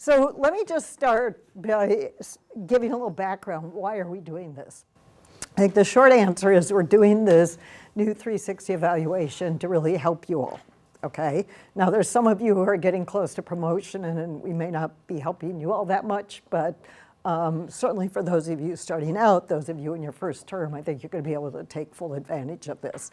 So let me just start by giving a little background. Why are we doing this? I think the short answer is we're doing this new 360 evaluation to really help you all, okay? Now there's some of you who are getting close to promotion and we may not be helping you all that much, but certainly for those of you starting out, those of you in your first term, I think you're going to be able to take full advantage of this.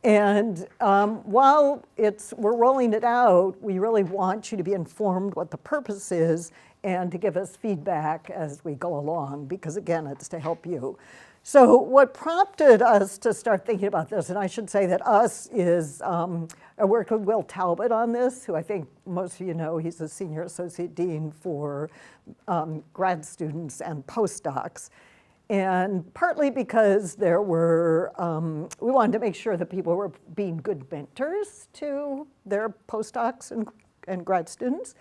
And while we're rolling it out, we really want you to be informed what the purpose is and to give us feedback as we go along, because again, it's to help you. So what prompted us to start thinking about this, and I should say that us is, I worked with Will Talbot on this, who I think most of you know, he's the Senior Associate Dean for grad students and postdocs. And partly because there were, we wanted to make sure that people were being good mentors to their postdocs and grad students.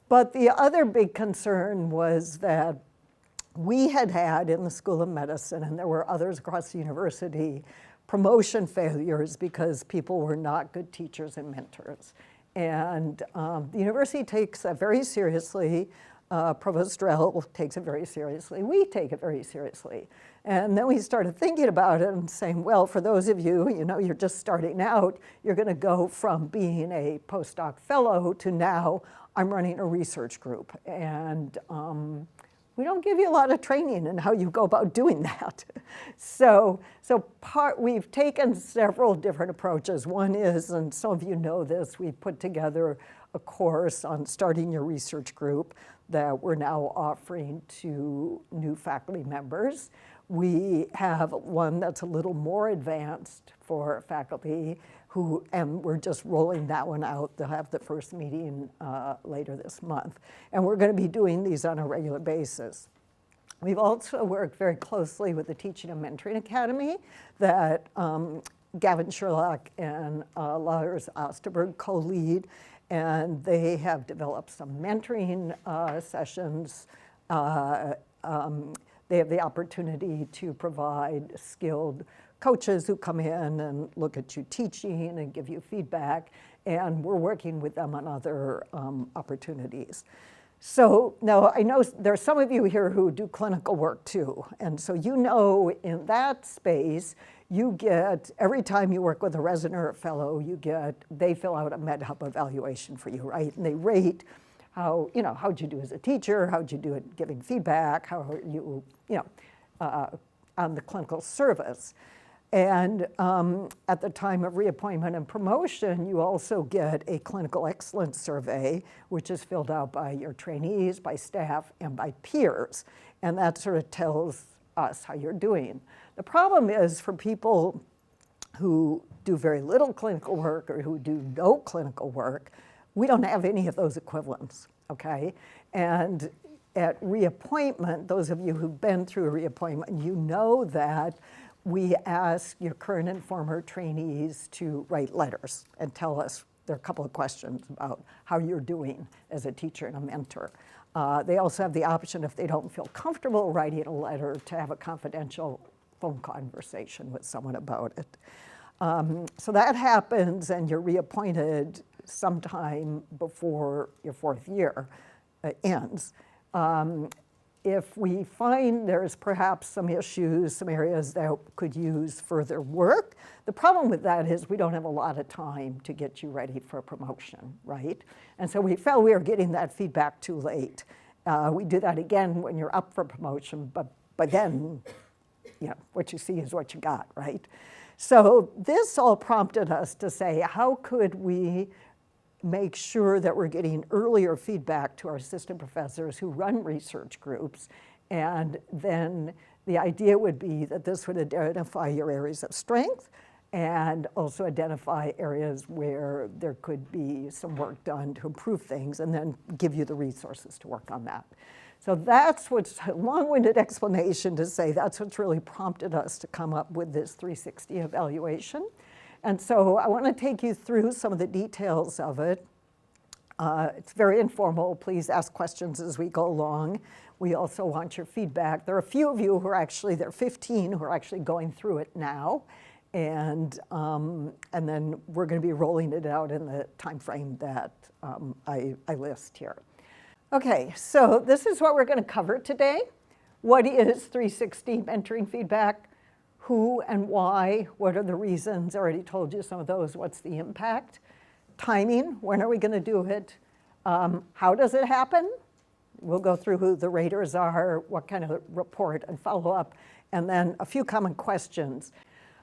But the other big concern was that we had in the School of Medicine, and there were others across the university, promotion failures because people were not good teachers and mentors. And the university takes that very seriously. Provost Drell takes it very seriously. We take it very seriously. And then we started thinking about it and saying, well, for those of you, you're just starting out, you're going to go from being a postdoc fellow to now I'm running a research group. And we don't give you a lot of training in how you go about doing that. So we've taken several different approaches. One is, and some of you know this, we've put together a course on starting your research group that we're now offering to new faculty members. We have one that's a little more advanced for faculty and we're just rolling that one out. They'll have the first meeting later this month. And we're going to be doing these on a regular basis. We've also worked very closely with the Teaching and Mentoring Academy that Gavin Sherlock and Lars Osterberg co-lead. And they have developed some mentoring sessions. They have the opportunity to provide skilled coaches who come in and look at you teaching and give you feedback. And we're working with them on other opportunities. So now I know there are some of you here who do clinical work too. And so in that space, you get, every time you work with a resident or a fellow, they fill out a MedHub evaluation for you, right? And they rate how'd you do as a teacher, how'd you do at giving feedback, how are you, on the clinical service. And at the time of reappointment and promotion, you also get a clinical excellence survey, which is filled out by your trainees, by staff, and by peers. And that sort of tells us how you're doing. The problem is for people who do very little clinical work or who do no clinical work, we don't have any of those equivalents, okay? And at reappointment, those of you who've been through a reappointment, you know that we ask your current and former trainees to write letters and tell us, there are a couple of questions about how you're doing as a teacher and a mentor. They also have the option, if they don't feel comfortable writing a letter, to have a confidential phone conversation with someone about it. So that happens and you're reappointed sometime before your fourth year ends. If we find there's perhaps some issues, some areas that could use further work, the problem with that is we don't have a lot of time to get you ready for a promotion, right? And so we felt we were getting that feedback too late. We do that again when you're up for promotion, but then, what you see is what you got, right? So this all prompted us to say, how could we make sure that we're getting earlier feedback to our assistant professors who run research groups. And then the idea would be that this would identify your areas of strength and also identify areas where there could be some work done to improve things and then give you the resources to work on that. So that's what's a long-winded explanation to say that's what's really prompted us to come up with this 360 evaluation. And so I want to take you through some of the details of it. It's very informal. Please ask questions as we go along. We also want your feedback. There are a few of you who are actually, there are 15 who are actually going through it now. And then we're going to be rolling it out in the time frame that I list here. Okay, so this is what we're going to cover today. What is 360 mentoring feedback? Who and why? What are the reasons? I already told you some of those. What's the impact? Timing, when are we going to do it? How does it happen? We'll go through who the raters are, what kind of report and follow-up, and then a few common questions.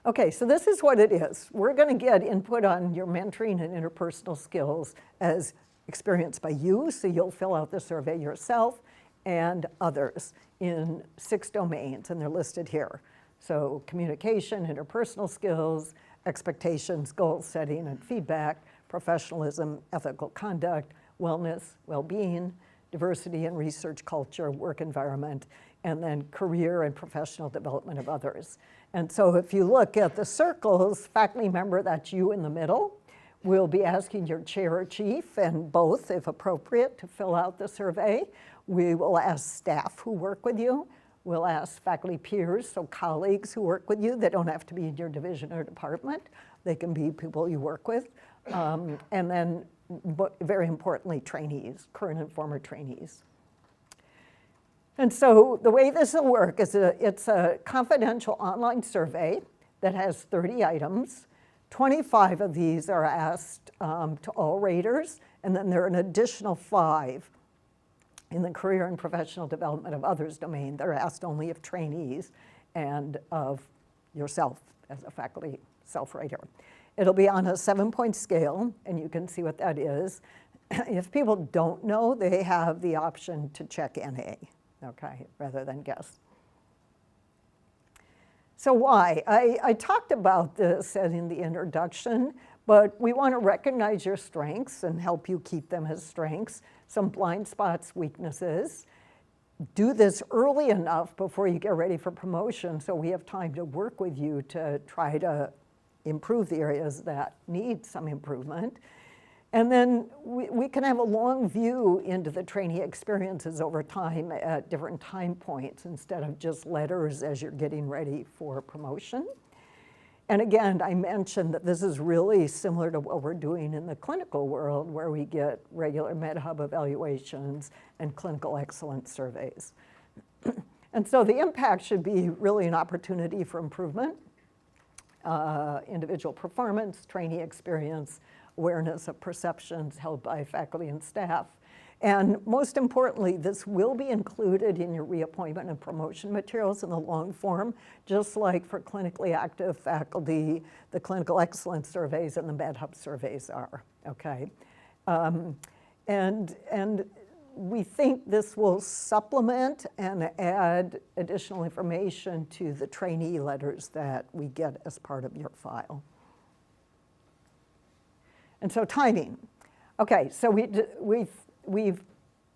Okay, so this is what it is. We're going to get input on your mentoring and interpersonal skills as experienced by you, so you'll fill out the survey yourself, and others in 6 domains, and they're listed here. So communication, interpersonal skills, expectations, goal setting and feedback, professionalism, ethical conduct, wellness, well-being, diversity and research culture, work environment, and then career and professional development of others. And so if you look at the circles, faculty member, that's you in the middle. We'll be asking your chair or chief, and both, if appropriate, to fill out the survey. We will ask staff who work with you. We'll ask faculty peers, so colleagues who work with you. They don't have to be in your division or department. They can be people you work with. And then, very importantly, trainees, current and former trainees. And so the way this will work is it's a confidential online survey that has 30 items. 25 of these are asked to all raters, and then there are an additional 5 in the career and professional development of others domain. They're asked only of trainees and of yourself as a faculty self-rater. It'll be on a 7-point scale, and you can see what that is. If people don't know, they have the option to check NA, okay, rather than guess. So why? I talked about this in the introduction, but we want to recognize your strengths and help you keep them as strengths, some blind spots, weaknesses. Do this early enough before you get ready for promotion so we have time to work with you to try to improve the areas that need some improvement. And then we can have a long view into the trainee experiences over time at different time points instead of just letters as you're getting ready for promotion. And again, I mentioned that this is really similar to what we're doing in the clinical world, where we get regular MedHub evaluations and clinical excellence surveys. And so the impact should be really an opportunity for improvement, individual performance, trainee experience, awareness of perceptions held by faculty and staff. And most importantly, this will be included in your reappointment and promotion materials in the long form, just like for clinically active faculty, the clinical excellence surveys and the MedHub surveys are, okay? And we think this will supplement and add additional information to the trainee letters that we get as part of your file. And so timing. Okay, so we've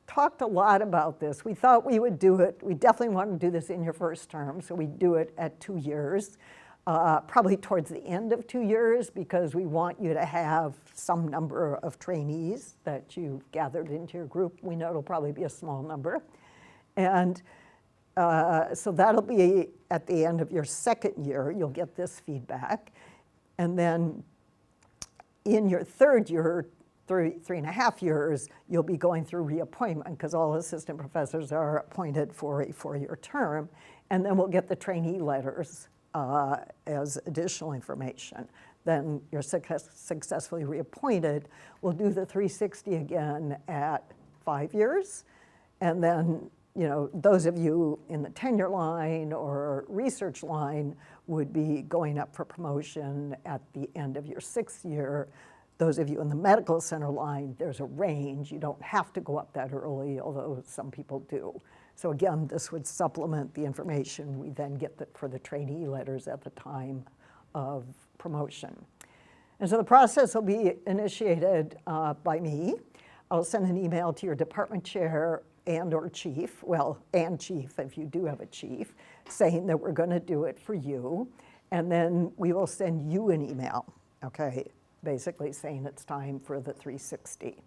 talked a lot about this. We thought we would do it. We definitely want to do this in your first term, so we do it at 2 years, probably towards the end of 2 years, because we want you to have some number of trainees that you've gathered into your group. We know it'll probably be a small number. And so that'll be at the end of your 2nd year. You'll get this feedback. And then in your 3rd year, 3.5 years, you'll be going through reappointment because all assistant professors are appointed for a 4-year term. And then we'll get the trainee letters as additional information. Then you're successfully reappointed. We'll do the 360 again at 5 years. And then, you know, those of you in the tenure line or research line would be going up for promotion at the end of your 6th year. Those of you in the medical center line, there's a range. You don't have to go up that early, although some people do. So again, this would supplement the information we then get for the trainee letters at the time of promotion. And so the process will be initiated by me. I'll send an email to your department chair and/or chief, well, and chief if you do have a chief, saying that we're going to do it for you. And then we will send you an email, okay, basically saying it's time for the 360.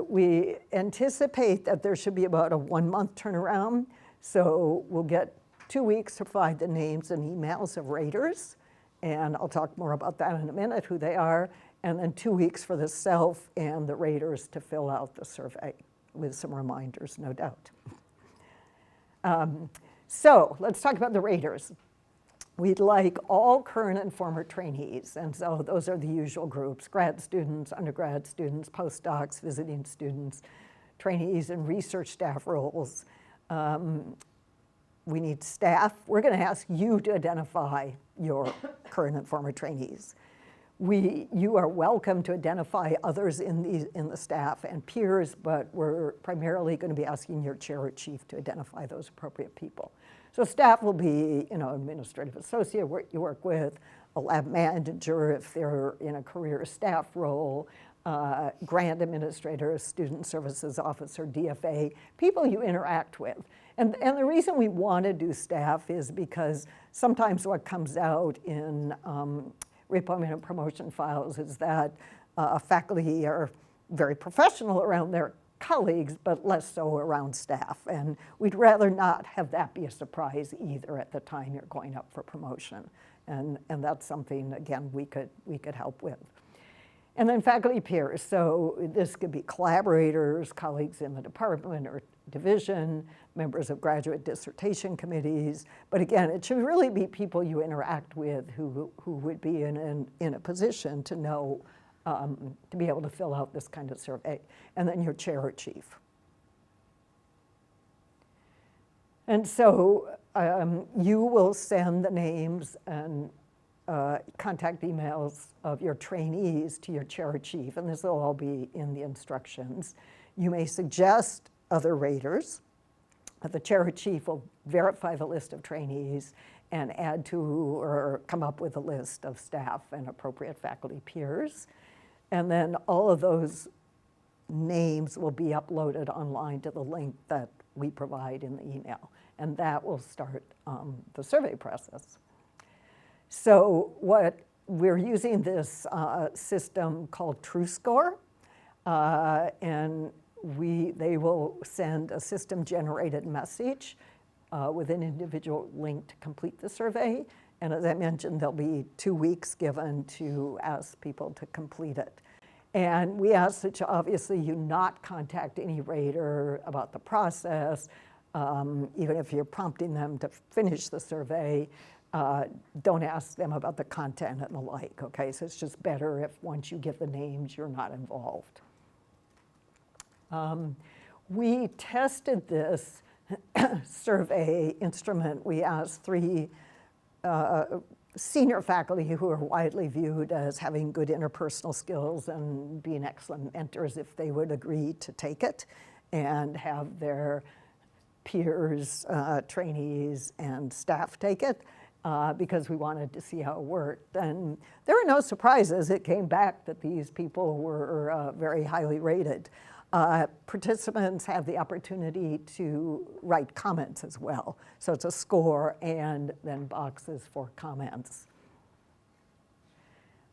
We anticipate that there should be about a 1-month turnaround. So we'll get 2 weeks to provide the names and emails of raters. And I'll talk more about that in a minute, who they are. And then 2 weeks for the self and the raters to fill out the survey, with some reminders, no doubt. So let's talk about the raters. We'd like all current and former trainees, and so those are the usual groups: grad students, undergrad students, postdocs, visiting students, trainees in research staff roles. We need staff. We're going to ask you to identify your current and former trainees. You are welcome to identify others in the staff and peers, but we're primarily going to be asking your chair or chief to identify those appropriate people. So staff will be, administrative associate you work with, a lab manager if they're in a career staff role, grant administrator, student services officer, DFA, people you interact with. And the reason we want to do staff is because sometimes what comes out in reappointment and promotion files is that faculty are very professional around their colleagues, but less so around staff. And we'd rather not have that be a surprise either at the time you're going up for promotion. And that's something, again, we could help with. And then faculty peers. So this could be collaborators, colleagues in the department or division, members of graduate dissertation committees. But again, it should really be people you interact with who would be in a position to know, to be able to fill out this kind of survey. And then your chair or chief. And so you will send the names and contact emails of your trainees to your chair or chief, and this will all be in the instructions. You may suggest other raters. The chair or chief will verify the list of trainees and add to or come up with a list of staff and appropriate faculty peers. And then all of those names will be uploaded online to the link that we provide in the email, and that will start the survey process. So we're using this system called TrueScore, and they will send a system-generated message with an individual link to complete the survey. And as I mentioned, there'll be 2 weeks given to ask people to complete it. And we ask that obviously you not contact any rater about the process, even if you're prompting them to finish the survey. Don't ask them about the content and the like, okay? So it's just better if once you get the names, you're not involved. We tested this survey instrument. We asked 3 senior faculty who are widely viewed as having good interpersonal skills and being excellent mentors if they would agree to take it and have their peers, trainees, and staff take it. Because we wanted to see how it worked. And there were no surprises. It came back that these people were very highly rated. Participants have the opportunity to write comments as well. So it's a score and then boxes for comments.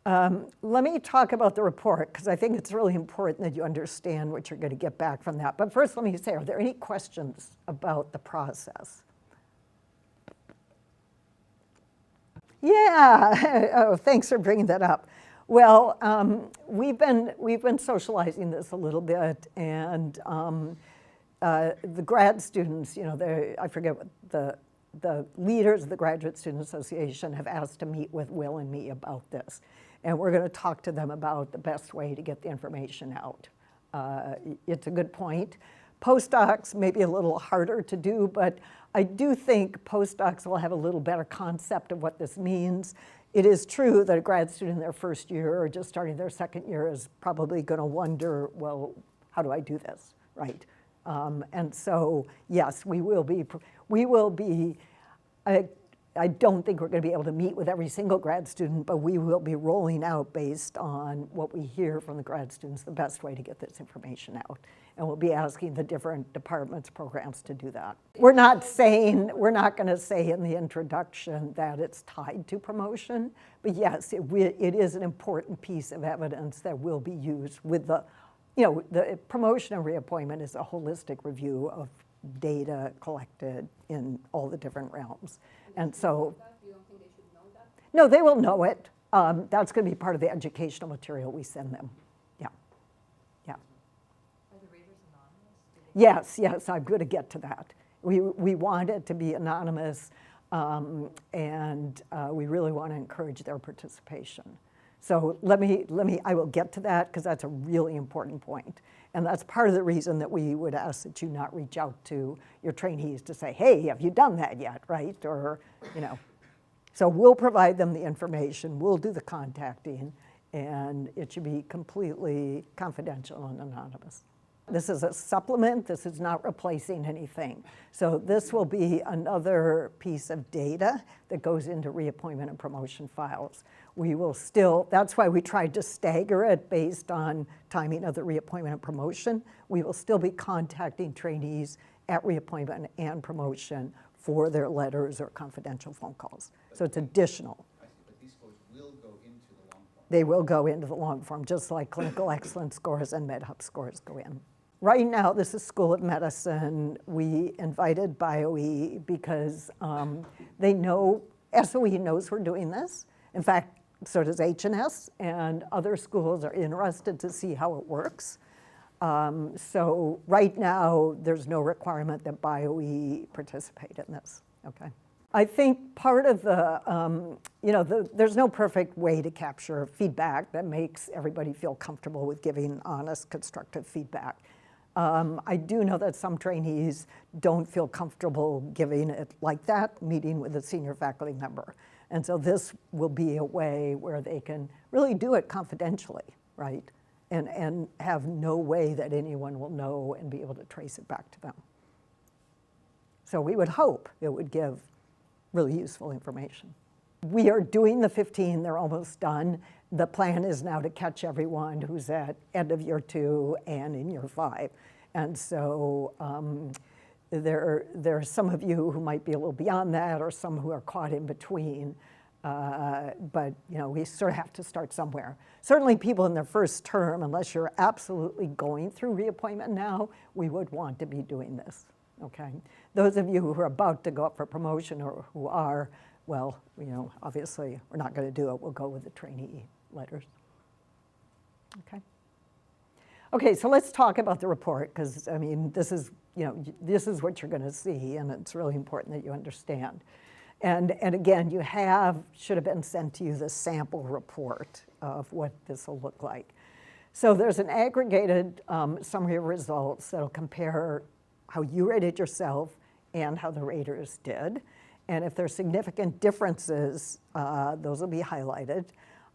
Let me talk about the report, because I think it's really important that you understand what you're going to get back from that. But first, let me say, are there any questions about the process? Yeah, oh, thanks for bringing that up. Well, we've been socializing this a little bit, and the grad students, I forget what the leaders of the Graduate Student Association have asked to meet with Will and me about this, and we're going to talk to them about the best way to get the information out. It's a good point. Postdocs may be a little harder to do, but I do think postdocs will have a little better concept of what this means. It is true that a grad student in their first year or just starting their second year is probably going to wonder, well, how do I do this, right? And so, yes, we will be, I don't think we're going to be able to meet with every single grad student, but we will be rolling out based on what we hear from the grad students the best way to get this information out. And we'll be asking the different departments, programs to do that. We're not going to say in the introduction that it's tied to promotion, but yes, it is an important piece of evidence that will be used with the promotion and reappointment is a holistic review of data collected in all the different realms. And so, you don't think they should know that? No, they will know it. That's going to be part of the educational material we send them. Yeah, yeah. Are the raters anonymous? Do Yes, I'm going to get to that. We want it to be anonymous, and we really want to encourage their participation. So I will get to that because that's a really important point. And that's part of the reason that we would ask that you not reach out to your trainees to say, hey, have you done that yet, right? Or, So we'll provide them the information, we'll do the contacting, and it should be completely confidential and anonymous. This is a supplement, this is not replacing anything. So this will be another piece of data that goes into reappointment and promotion files. We will still, that's why we tried to stagger it based on timing of the reappointment and promotion. We will still be contacting trainees at reappointment and promotion for their letters or confidential phone calls. So it's additional. I see, but these scores will go into the long form. They will go into the long form, just like clinical excellence scores and MedHub scores go in. Right now, this is School of Medicine. We invited BioE because they know, SOE knows we're doing this. In fact, so does H&S, and other schools are interested to see how it works. So right now, there's no requirement that BioE participate in this, okay? I think part of there's no perfect way to capture feedback that makes everybody feel comfortable with giving honest, constructive feedback. I do know that some trainees don't feel comfortable giving it like that, meeting with a senior faculty member. And so this will be a way where they can really do it confidentially, right? And have no way that anyone will know and be able to trace it back to them. So we would hope it would give really useful information. We are doing the 15, they're almost done. The plan is now to catch everyone who's at end of year 2 and in year 5. And so there are some of you who might be a little beyond that, or some who are caught in between. But we sort of have to start somewhere. Certainly people in their first term, unless you're absolutely going through reappointment now, we would want to be doing this, okay? Those of you who are about to go up for promotion or who are, well, obviously we're not going to do it. We'll go with the trainee letters, okay? Okay, so let's talk about the report, because I mean, this is what you're going to see, and it's really important that you understand. And again, should have been sent to you the sample report of what this will look like. So there's an aggregated summary of results that'll compare how you rated yourself and how the raters did. And if there's significant differences, those will be highlighted.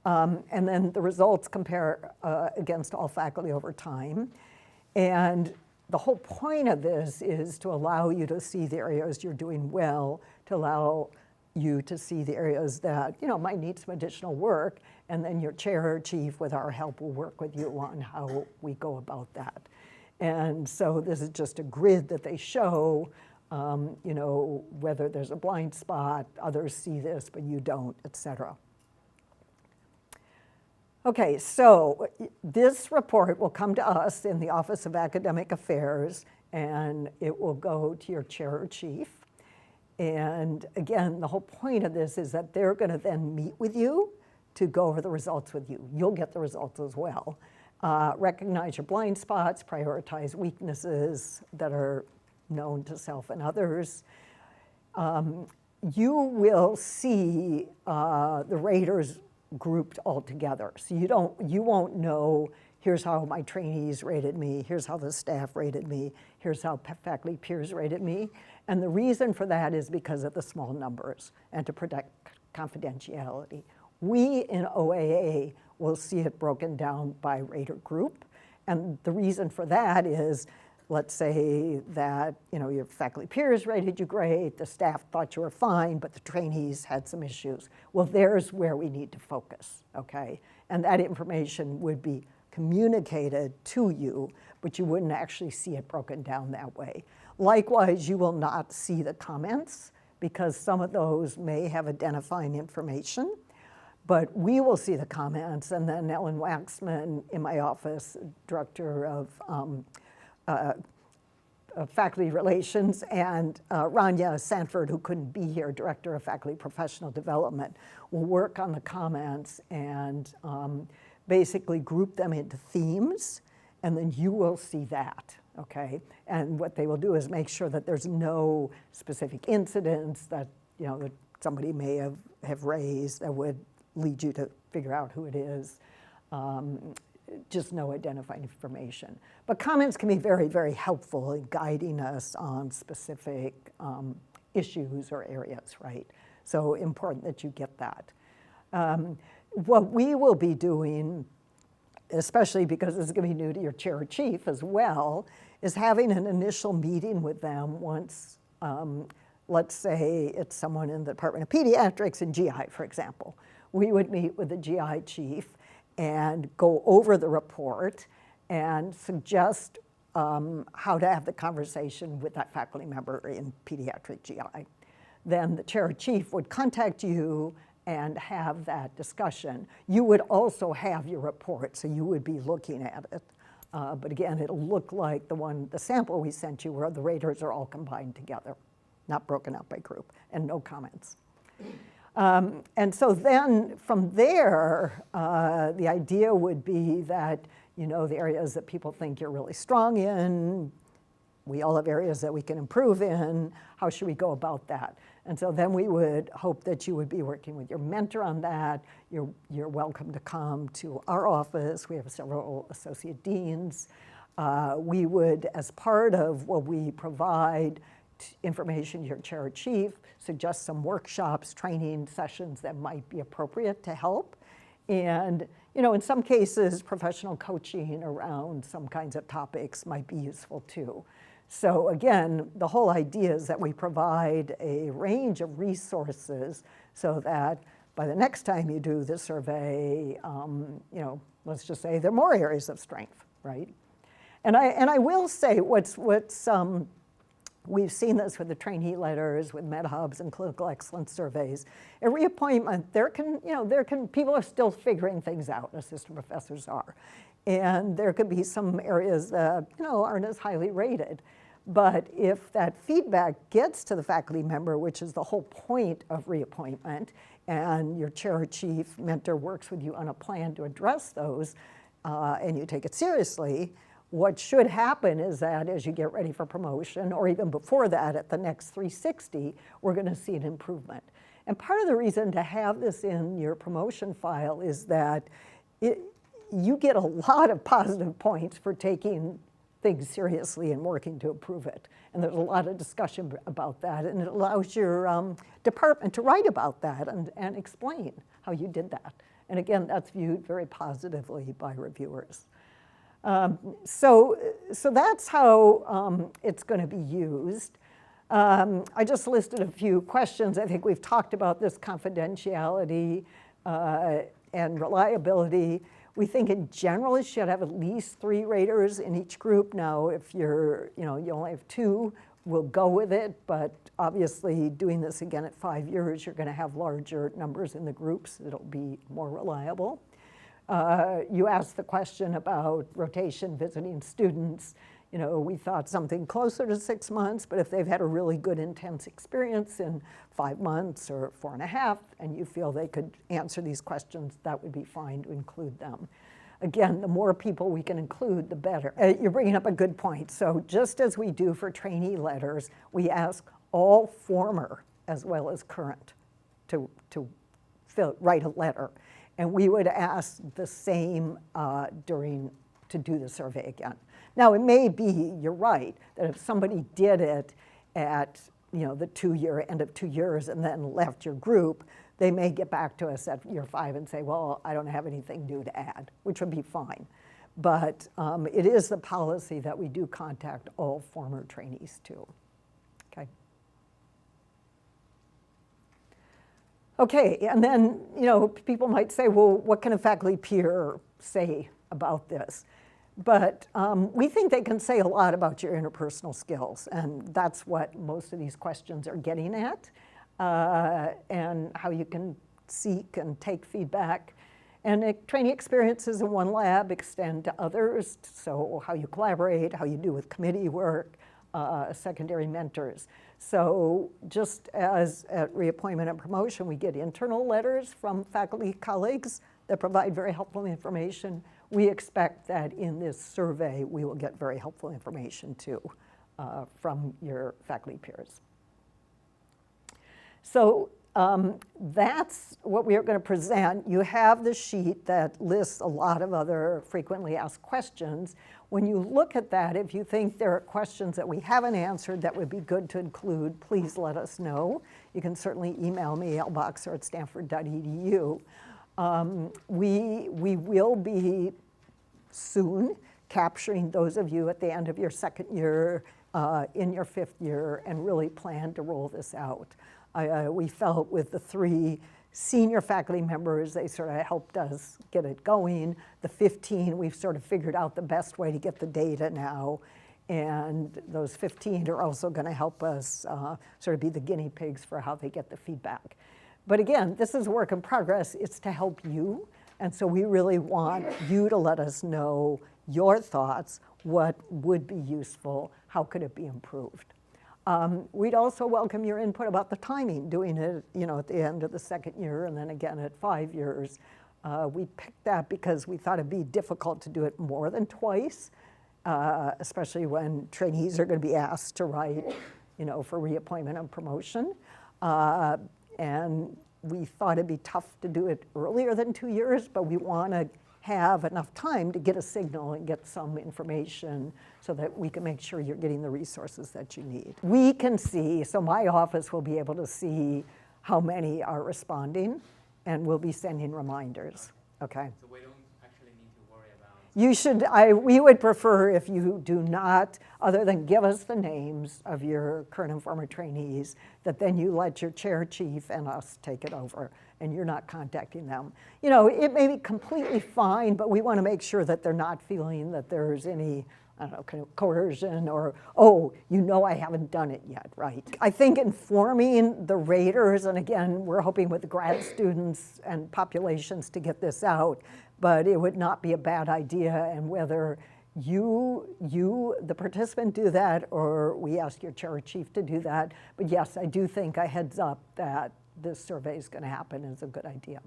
And then the results compare against all faculty over time. And the whole point of this is to allow you to see the areas you're doing well, to allow you to see the areas that might need some additional work, and then your chair or chief, with our help, will work with you on how we go about that. And so this is just a grid that they show, whether there's a blind spot, others see this, but you don't, et cetera. Okay, so this report will come to us in the Office of Academic Affairs, and it will go to your chair or chief. And again, the whole point of this is that they're going to then meet with you to go over the results with you. You'll get the results as well. Recognize your blind spots, prioritize weaknesses that are known to self and others. You will see the raters grouped all together. So you won't know, here's how my trainees rated me, here's how the staff rated me, here's how faculty peers rated me. And the reason for that is because of the small numbers and to protect confidentiality. We in OAA will see it broken down by rater group. And the reason for that is, let's say that your faculty peers rated you great, the staff thought you were fine, but the trainees had some issues. Well, there's where we need to focus, okay? And that information would be communicated to you, but you wouldn't actually see it broken down that way. Likewise, you will not see the comments, because some of those may have identifying information, but we will see the comments, and then Ellen Waxman in my office, director of faculty relations, and Rania Stanford, who couldn't be here, director of faculty professional development, will work on the comments and basically group them into themes, and then you will see that, okay? And what they will do is make sure that there's no specific incidents that, that somebody may have raised that would lead you to figure out who it is. Just no identifying information. But comments can be very, very helpful in guiding us on specific issues or areas, right? So important that you get that. What we will be doing, especially because this is going to be new to your chair or chief as well, is having an initial meeting with them once, let's say it's someone in the Department of Pediatrics and GI, for example. We would meet with the GI chief and go over the report and suggest how to have the conversation with that faculty member in pediatric GI. Then the chair or chief would contact you and have that discussion. You would also have your report, so you would be looking at it. But again, it'll look like the sample we sent you where the raters are all combined together, not broken out by group, and no comments. And so then from there, the idea would be that, the areas that people think you're really strong in, we all have areas that we can improve in, how should we go about that? And so then we would hope that you would be working with your mentor on that. You're welcome to come to our office. We have several associate deans. We would, as part of what we provide information to your chair or chief, suggest some workshops, training sessions that might be appropriate to help. And, in some cases, professional coaching around some kinds of topics might be useful too. So again, the whole idea is that we provide a range of resources so that by the next time you do the survey, let's just say there are more areas of strength, right? And I will say we've seen this with the trainee letters, with MedHubs and clinical excellence surveys. At reappointment, people are still figuring things out, assistant professors are. And there could be some areas that, aren't as highly rated. But if that feedback gets to the faculty member, which is the whole point of reappointment, and your chair or chief mentor works with you on a plan to address those, and you take it seriously, what should happen is that as you get ready for promotion, or even before that at the next 360, we're going to see an improvement. And part of the reason to have this in your promotion file is that you get a lot of positive points for taking things seriously and working to improve it. And there's a lot of discussion about that, and it allows your department to write about that and explain how you did that. And again, that's viewed very positively by reviewers. So that's how it's going to be used. I just listed a few questions. I think we've talked about this confidentiality and reliability. We think in general you should have at least 3 raters in each group. Now, if you only have 2, we'll go with it. But obviously, doing this again at 5 years, you're going to have larger numbers in the groups. It'll be more reliable. You asked the question about rotation, visiting students. We thought something closer to 6 months, but if they've had a really good intense experience in 5 months or 4.5, and you feel they could answer these questions, that would be fine to include them. Again, the more people we can include, the better. You're bringing up a good point. So just as we do for trainee letters, we ask all former as well as current to write a letter. And we would ask the same to do the survey again. Now, it may be, you're right, that if somebody did it at the end of 2 years and then left your group, they may get back to us at year 5 and say, well, I don't have anything new to add, which would be fine. But it is the policy that we do contact all former trainees too. Okay, and then, people might say, well, what can a faculty peer say about this? But we think they can say a lot about your interpersonal skills, and that's what most of these questions are getting at, and how you can seek and take feedback. And training experiences in one lab extend to others, so how you collaborate, how you do with committee work, secondary mentors. So just as at reappointment and promotion, we get internal letters from faculty colleagues that provide very helpful information. we expect that in this survey we will get very helpful information too from your faculty peers. So that's what we are going to present. You have the sheet that lists a lot of other frequently asked questions. When you look at that, if you think there are questions that we haven't answered that would be good to include, please let us know. You can certainly email me, lboxer@stanford.edu. We will be soon capturing those of you at the end of your second year, in your fifth year, and really plan to roll this out. We felt with the 3 senior faculty members, they sort of helped us get it going. The 15, we've sort of figured out the best way to get the data now. And those 15 are also going to help us sort of be the guinea pigs for how they get the feedback. But again, this is a work in progress. It's to help you. And so we really want you to let us know your thoughts, what would be useful, how could it be improved. We'd also welcome your input about the timing, doing it at the end of the second year and then again at 5 years. We picked that because we thought it'd be difficult to do it more than twice, especially when trainees are going to be asked to write for reappointment and promotion. And we thought it'd be tough to do it earlier than 2 years, but we want to have enough time to get a signal and get some information so that we can make sure you're getting the resources that you need. We can see, so my office will be able to see how many are responding, and we'll be sending reminders, okay? So we don't actually need to worry about... You should, we would prefer if you do not, other than give us the names of your current and former trainees, that then you let your chair chief and us take it over, and you're not contacting them. It may be completely fine, but we want to make sure that they're not feeling that there's any, I don't know, kind of coercion or, oh, I haven't done it yet, right? I think informing the raters, and again, we're hoping with the grad students and populations to get this out, but it would not be a bad idea, and whether you, the participant, do that, or we ask your chair or chief to do that. But yes, I do think a heads up that this survey is going to happen is a good idea.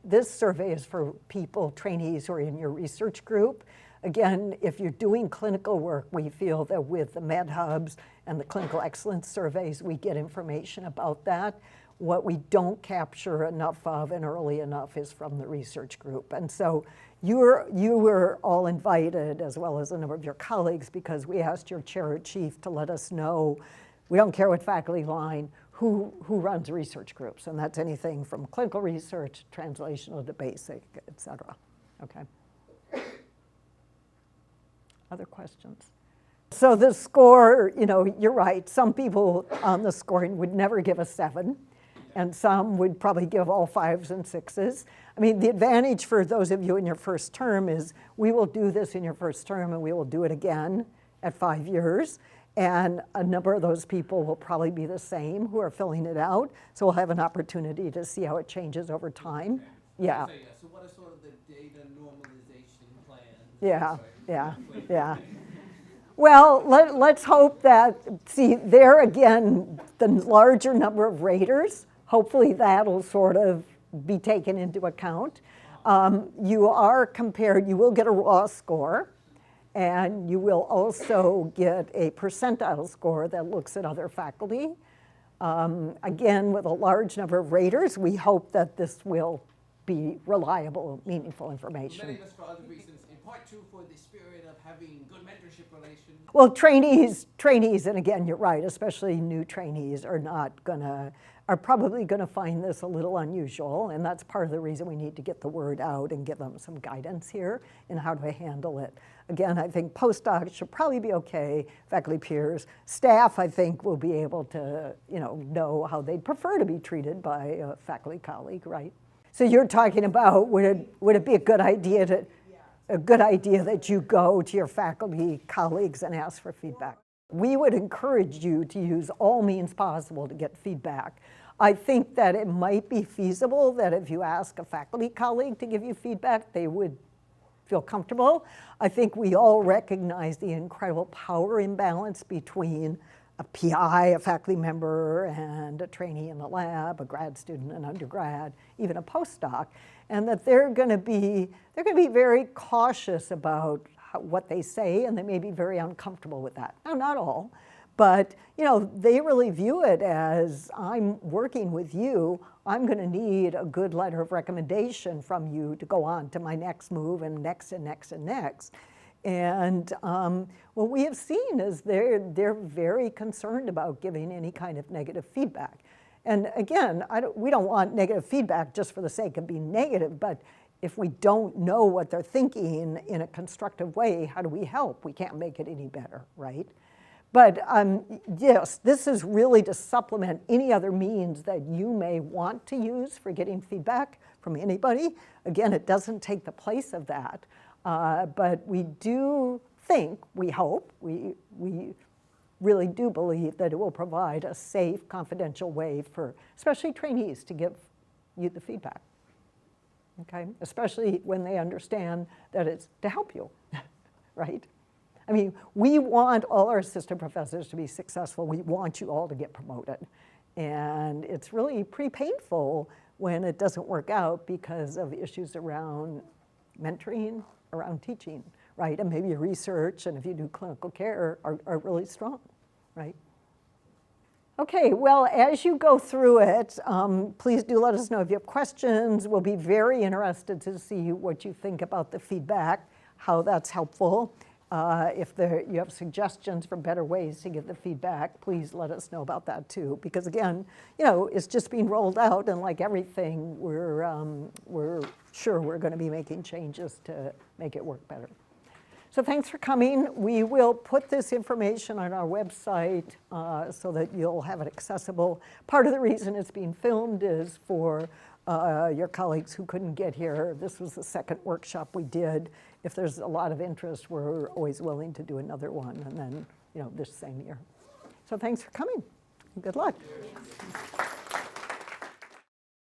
This survey is for people, trainees who are in your research group. Again, if you're doing clinical work, we feel that with the Med Hubs and the clinical excellence surveys, we get information about that. What we don't capture enough of and early enough is from the research group. And so you were all invited, as well as a number of your colleagues, because we asked your chair or chief to let us know, we don't care what faculty line, who runs research groups. And that's anything from clinical research, translational to basic, et cetera. Okay. Other questions? So the score, you're right. Some people on the scoring would never give a 7. And some would probably give all 5s and 6s. I mean, the advantage for those of you in your first term is we will do this in your first term and we will do it again at 5 years. And a number of those people will probably be the same who are filling it out. So we'll have an opportunity to see how it changes over time. Okay. Yeah. So what are sort of the data normalization plans? Yeah. Well, let's hope that, see, there again, the larger number of raters, hopefully that'll sort of be taken into account. You will get a raw score, and you will also get a percentile score that looks at other faculty. Again, with a large number of raters, we hope that this will be reliable, meaningful information. Many of us for other reasons, in part 2 for the spirit of having good mentorship relations. Well, trainees, and again, you're right, especially new trainees are probably gonna find this a little unusual, and that's part of the reason we need to get the word out and give them some guidance here in how to handle it. Again, I think postdocs should probably be okay, faculty peers. Staff, I think, will be able to know how they'd prefer to be treated by a faculty colleague, right? So you're talking about, would it be a good idea that you go to your faculty colleagues and ask for feedback? We would encourage you to use all means possible to get feedback. I think that it might be feasible that if you ask a faculty colleague to give you feedback, they would feel comfortable. I think we all recognize the incredible power imbalance between a PI, a faculty member, and a trainee in the lab, a grad student, an undergrad, even a postdoc. and that they're going to be very cautious about what they say, and they may be very uncomfortable with that. Now, not all, but they really view it as, I'm working with you, I'm going to need a good letter of recommendation from you to go on to my next move and next and next and next. And what we have seen is they're very concerned about giving any kind of negative feedback. And again, we don't want negative feedback just for the sake of being negative, but if we don't know what they're thinking in a constructive way, how do we help? We can't make it any better, right? But yes, this is really to supplement any other means that you may want to use for getting feedback from anybody. Again, it doesn't take the place of that. But we do think, we hope, we really do believe that it will provide a safe, confidential way for especially trainees to give you the feedback, okay? Especially when they understand that it's to help you, right? I mean, we want all our assistant professors to be successful. We want you all to get promoted. And it's really pretty painful when it doesn't work out because of issues around mentoring, around teaching, right? And maybe your research, and if you do clinical care, are really strong, right? Okay, well, as you go through it, please do let us know if you have questions. We'll be very interested to see what you think about the feedback, how that's helpful. If you have suggestions for better ways to give the feedback, please let us know about that too. Because again, it's just being rolled out, and like everything, we're sure we're going to be making changes to make it work better. So thanks for coming. We will put this information on our website so that you'll have it accessible. Part of the reason it's being filmed is for your colleagues who couldn't get here. This was the second workshop we did. If there's a lot of interest, we're always willing to do another one, and then this same year. So thanks for coming. Good luck.